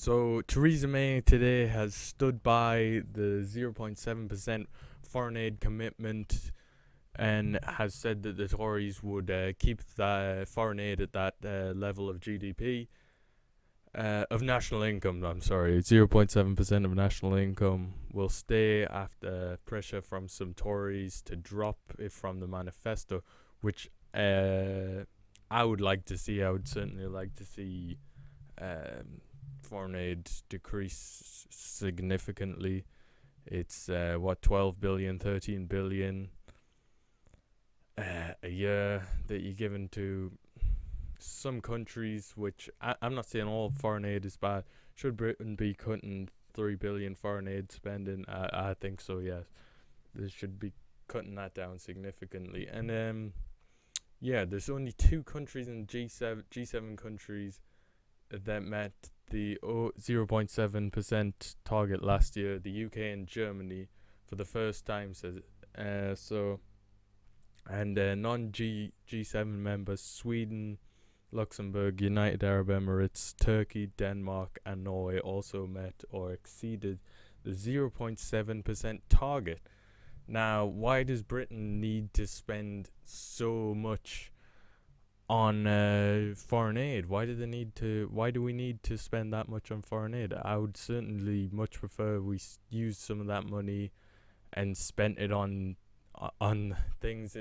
So Theresa May today has stood by the 0.7% foreign aid commitment and has said that the Tories would keep the foreign aid at that level of GDP, of national income. I'm sorry, 0.7% of national income will stay after pressure from some Tories to drop it from the manifesto, which I would like to see. I would certainly like to see foreign aid decrease significantly. It's 12 billion, 13 billion a year that you're giving to some countries, which I'm not saying all foreign aid is bad. Should Britain be cutting 3 billion foreign aid spending? I think so, yes. They should be cutting that down significantly. And yeah, there's only two countries in G7 countries that met the 0.7% target last year, the UK and Germany, for the first time. And non G7 members, Sweden, Luxembourg, United Arab Emirates, Turkey, Denmark, and Norway also met or exceeded the 0.7% target. Now, why does Britain need to spend so much on foreign aid? Why do we need to spend that much on foreign aid? I would certainly much prefer we use some of that money and spent it on things,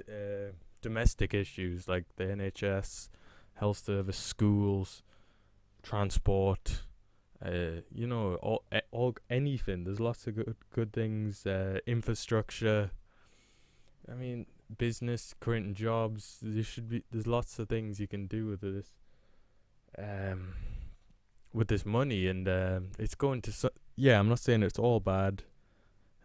domestic issues like the NHS, health service, schools, transport. All anything. There's lots of good things. Infrastructure. I mean, business, creating jobs. There's lots of things you can do with this money, and it's going to. Yeah, I'm not saying it's all bad.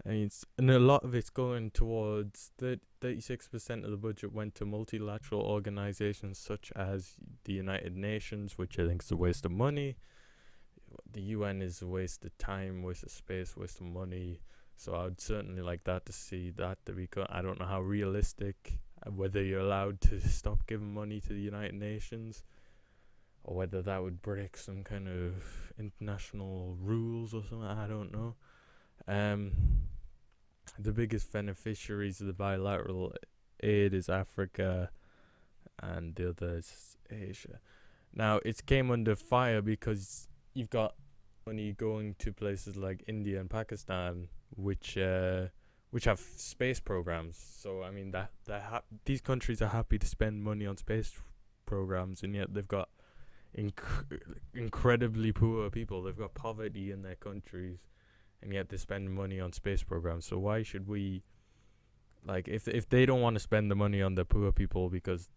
I mean, and a lot of it's going towards 36% of the budget went to multilateral organizations such as the United Nations, which I think is a waste of money. The UN is a waste of time, waste of space, waste of money. So I'd certainly like that to see that to be. I don't know how realistic, whether you're allowed to stop giving money to the United Nations, or whether that would break some kind of international rules or something. I don't know. The biggest beneficiaries of the bilateral aid is Africa, and the other is Asia. Now, it came under fire because you've got money going to places like India and Pakistan, which have space programs. So I mean these countries are happy to spend money on space programs, and yet they've got incredibly poor people. They've got poverty in their countries, and yet they spend money on space programs. So why should we, if they don't want to spend the money on the poor people because,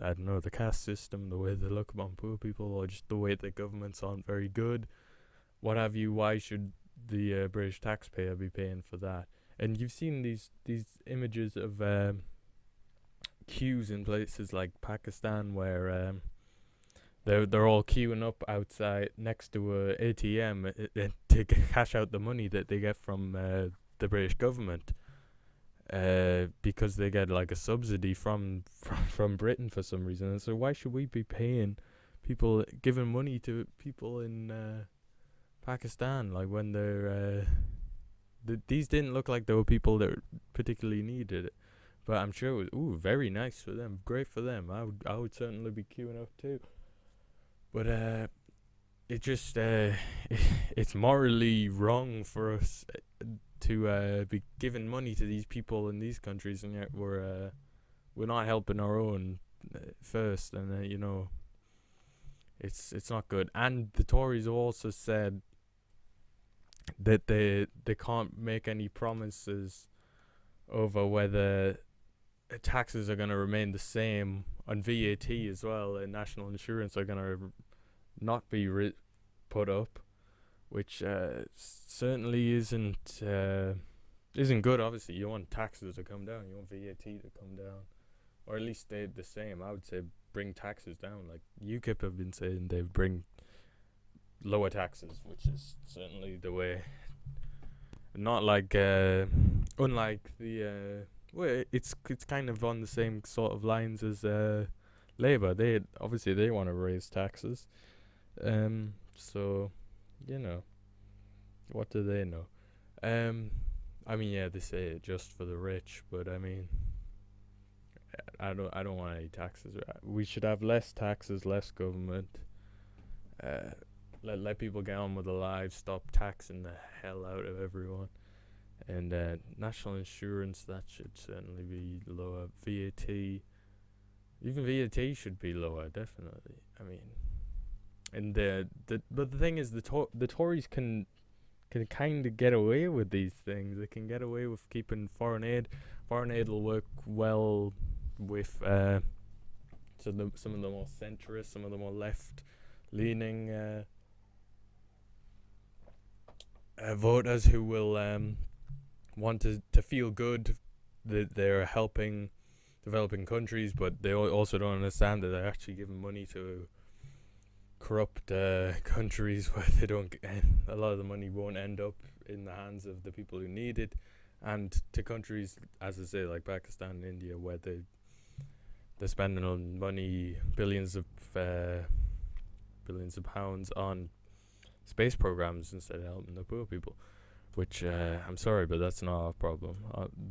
I don't know, the caste system, the way they look upon poor people, or just the way the governments aren't very good, what have you, why should the British taxpayer be paying for that? And you've seen these images of queues in places like Pakistan where they're all queuing up outside next to a ATM to cash out the money that they get from the British government, because they get like a subsidy from Britain for some reason. And so why should we be giving money to people in Pakistan, like when they're these didn't look like they were people that particularly needed it, but I'm sure it was very nice for them, great for them. I would certainly be queuing up too. But it just it's morally wrong for us to be giving money to these people in these countries, and yet we're not helping our own first, and it's not good. And the Tories also said that they can't make any promises over whether taxes are going to remain the same on VAT as well, and national insurance are going to not be put up, which certainly isn't good. Obviously, you want taxes to come down, you want VAT to come down, or at least stay the same. I would say bring taxes down. Like UKIP have been saying, they bring lower taxes, which is certainly the way. Not like unlike the well, it's kind of on the same sort of lines as Labour. They want to raise taxes, so You know, what do they know? Um, I mean, yeah, they say it just for the rich, but I mean, I don't want any taxes. We should have less taxes, less government. Uh, let people get on with their lives. Stop taxing the hell out of everyone. And national insurance, that should certainly be lower. VAT, even VAT should be lower, definitely. I mean, and but the thing is, the Tories can kind of get away with these things. They can get away with keeping foreign aid. Foreign aid will work well with some of the more centrist, some of the more left leaning voters who will want to feel good that they're helping developing countries, but they also don't understand that they're actually giving money to corrupt countries where they don't a lot of the money won't end up in the hands of the people who need it, and to countries, as I say, like Pakistan and India, where they're spending on money, billions of pounds on space programs instead of helping the poor people. Which I'm sorry, but that's not our problem.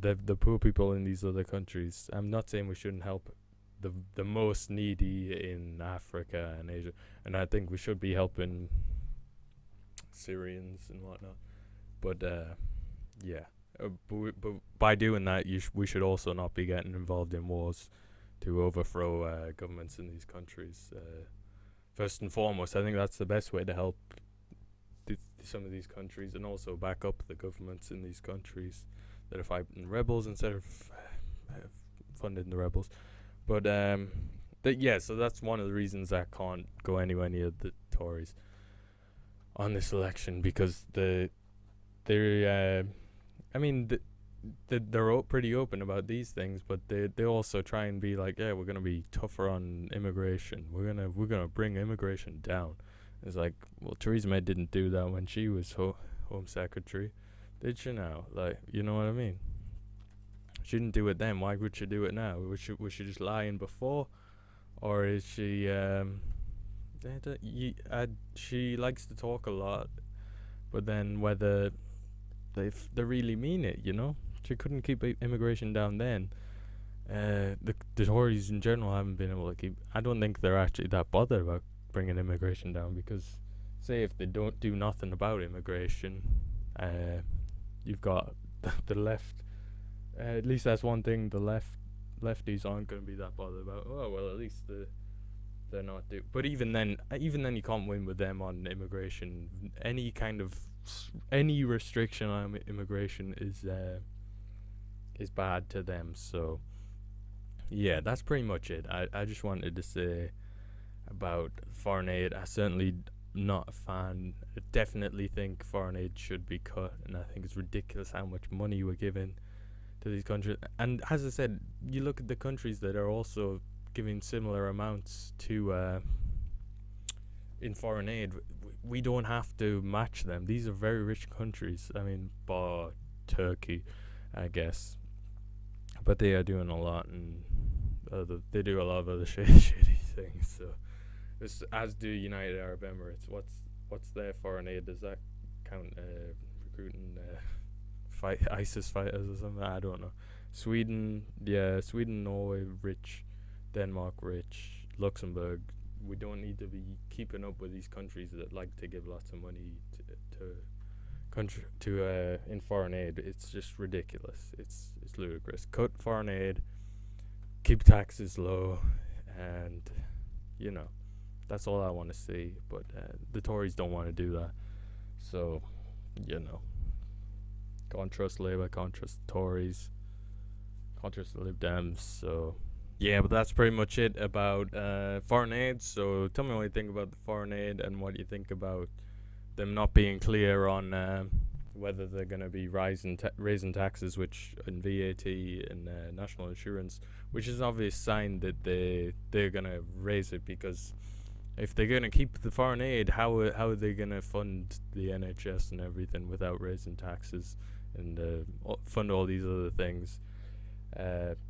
The poor people in these other countries. I'm not saying we shouldn't help the most needy in Africa and Asia, and I think we should be helping Syrians and whatnot. But yeah, but by doing that, we should also not be getting involved in wars to overthrow governments in these countries. First and foremost, I think that's the best way to help some of these countries, and also back up the governments in these countries that are fighting rebels instead of funding the rebels. But so that's one of the reasons I can't go anywhere near the Tories on this election, because they're pretty open about these things, but they also try and be like, yeah, we're gonna be tougher on immigration. We're gonna bring immigration down. It's like, well, Theresa May didn't do that when she was Home Secretary, did she now? Like, you know what I mean? She didn't do it then. Why would she do it now? Was she just lying before, or is she? She likes to talk a lot, but then whether they really mean it, she couldn't keep immigration down then. The Tories in general haven't been able to keep. I don't think they're actually that bothered about bringing immigration down, because say if they don't do nothing about immigration, you've got the left. At least that's one thing the lefties aren't going to be that bothered about. Oh well, at least they're not do. But even then you can't win with them on immigration. Any restriction on immigration is bad to them. So yeah, that's pretty much it. I just wanted to say about foreign aid. I certainly not a fan. I definitely think foreign aid should be cut, and I think it's ridiculous how much money we're giving to these countries. And as I said, you look at the countries that are also giving similar amounts to in foreign aid. We don't have to match them. These are very rich countries. I mean, bar Turkey, I guess, but they are doing a lot, and they do a lot of other shitty things. So, as do United Arab Emirates. What's their foreign aid? Does that count recruiting ISIS fighters or something? I don't know. Sweden, Norway, rich. Denmark, rich. Luxembourg. We don't need to be keeping up with these countries that like to give lots of money in foreign aid. It's just ridiculous. It's ludicrous. Cut foreign aid, keep taxes low, and that's all I want to see. But the Tories don't want to do that. So can't trust Labour, can't trust the Tories, can't trust the Lib Dems. So yeah, but that's pretty much it about foreign aid. So tell me what you think about the foreign aid, and what you think about them not being clear on whether they're going to be raising taxes, which in VAT and national insurance, which is an obvious sign that they're going to raise it, because if they're going to keep the foreign aid, how are they going to fund the NHS and everything without raising taxes and fund all these other things?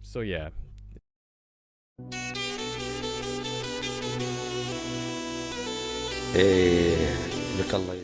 So yeah. إيه لك الله